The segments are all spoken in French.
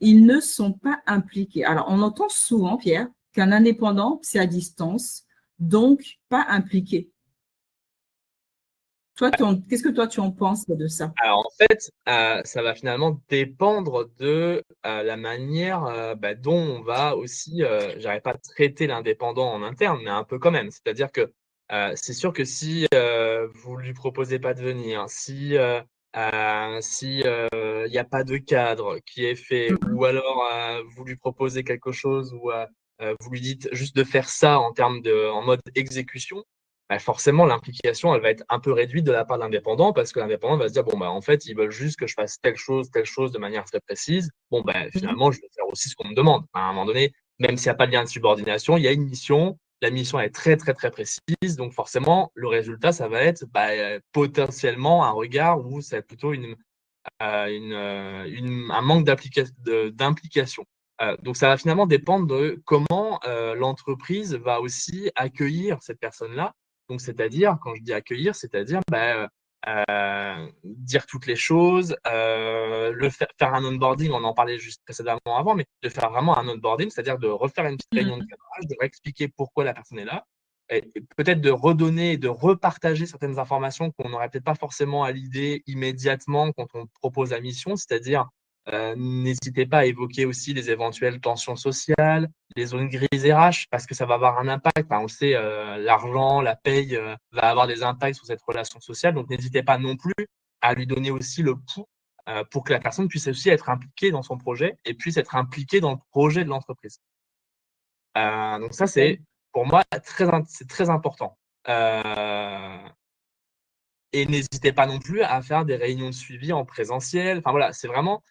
ils ne sont pas impliqués. Alors, on entend souvent, Pierre, qu'un indépendant, c'est à distance, donc pas impliqué. Toi, qu'est-ce que toi, tu en penses de ça? Alors, en fait, ça va finalement dépendre de la manière dont on va aussi, j'arrive pas à traiter l'indépendant en interne, mais un peu quand même. C'est-à-dire que c'est sûr que si vous lui proposez pas de venir, si il n'y a pas de cadre qui est fait, ou alors vous lui proposez quelque chose, ou vous lui dites juste de faire ça en mode exécution, forcément, l'implication, elle va être un peu réduite de la part de l'indépendant parce que l'indépendant va se dire, bon, en fait, ils veulent juste que je fasse telle chose de manière très précise. Bon, finalement, je vais faire aussi ce qu'on me demande. À un moment donné, même s'il n'y a pas de lien de subordination, il y a une mission. La mission est très, très, très précise. Donc, forcément, le résultat, ça va être potentiellement un regard où c'est plutôt un manque d'implication. Donc, ça va finalement dépendre de comment l'entreprise va aussi accueillir cette personne-là. Donc, c'est-à-dire, quand je dis accueillir, c'est-à-dire dire toutes les choses, faire un onboarding, on en parlait juste précédemment avant, mais de faire vraiment un onboarding, c'est-à-dire de refaire une petite réunion de cadrage, de réexpliquer pourquoi la personne est là, et peut-être de redonner, de repartager certaines informations qu'on n'aurait peut-être pas forcément à l'idée immédiatement quand on propose la mission, c'est-à-dire n'hésitez pas à évoquer aussi les éventuelles tensions sociales, les zones grises RH, parce que ça va avoir un impact. On le sait, l'argent, la paye va avoir des impacts sur cette relation sociale. Donc, n'hésitez pas non plus à lui donner aussi le pouls pour que la personne puisse aussi être impliquée dans son projet et puisse être impliquée dans le projet de l'entreprise. Donc, ça, c'est pour moi c'est très important. Et n'hésitez pas non plus à faire des réunions de suivi en présentiel. Enfin voilà, c'est vraiment,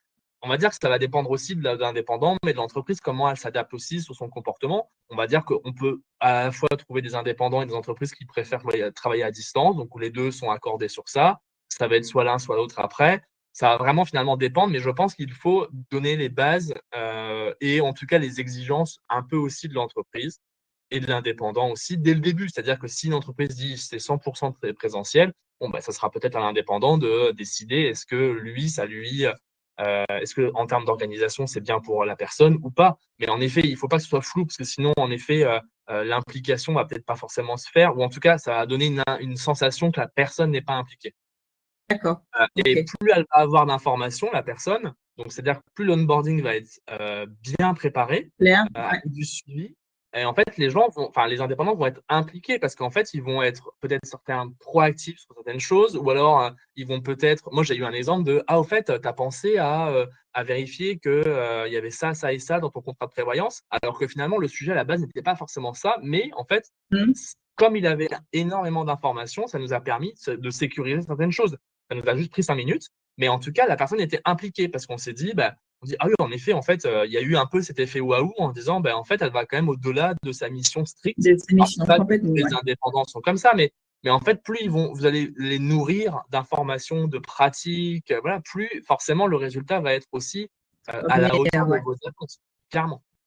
on va dire que ça va dépendre aussi de l'indépendant, mais de l'entreprise, comment elle s'adapte aussi sur son comportement. On va dire qu'on peut à la fois trouver des indépendants et des entreprises qui préfèrent travailler à distance, donc où les deux sont accordés sur ça. Ça va être soit l'un, soit l'autre après. Ça va vraiment finalement dépendre, mais je pense qu'il faut donner les bases et en tout cas les exigences un peu aussi de l'entreprise et de l'indépendant aussi dès le début. C'est-à-dire que si une entreprise dit c'est 100% présentiel, ça sera peut-être à l'indépendant de décider est-ce que lui, est-ce que en termes d'organisation, c'est bien pour la personne ou pas. Mais en effet, il ne faut pas que ce soit flou parce que sinon, en effet, l'implication va peut-être pas forcément se faire ou en tout cas, ça va donner une sensation que la personne n'est pas impliquée. D'accord. Et plus elle va avoir d'informations, la personne, donc c'est-à-dire que plus l'onboarding va être bien préparé, avec du suivi, et en fait, les indépendants vont être impliqués parce qu'en fait, ils vont être peut-être certains proactifs sur certaines choses ou alors ils vont peut-être. Moi, j'ai eu un exemple de au fait, tu as pensé à vérifier qu'il y avait ça, ça et ça dans ton contrat de prévoyance, alors que finalement, le sujet à la base n'était pas forcément ça, mais en fait, comme il avait énormément d'informations, ça nous a permis de sécuriser certaines choses. Ça nous a juste pris 5 minutes, mais en tout cas, la personne était impliquée parce qu'on s'est dit, ah oui, en effet, en fait, il y a eu un peu cet effet waouh en disant, en fait, elle va quand même au-delà de sa mission stricte. Les indépendants sont comme ça, mais en fait, plus vous allez les nourrir d'informations, de pratiques, voilà, plus forcément le résultat va être aussi à la hauteur de vos attentes, clairement.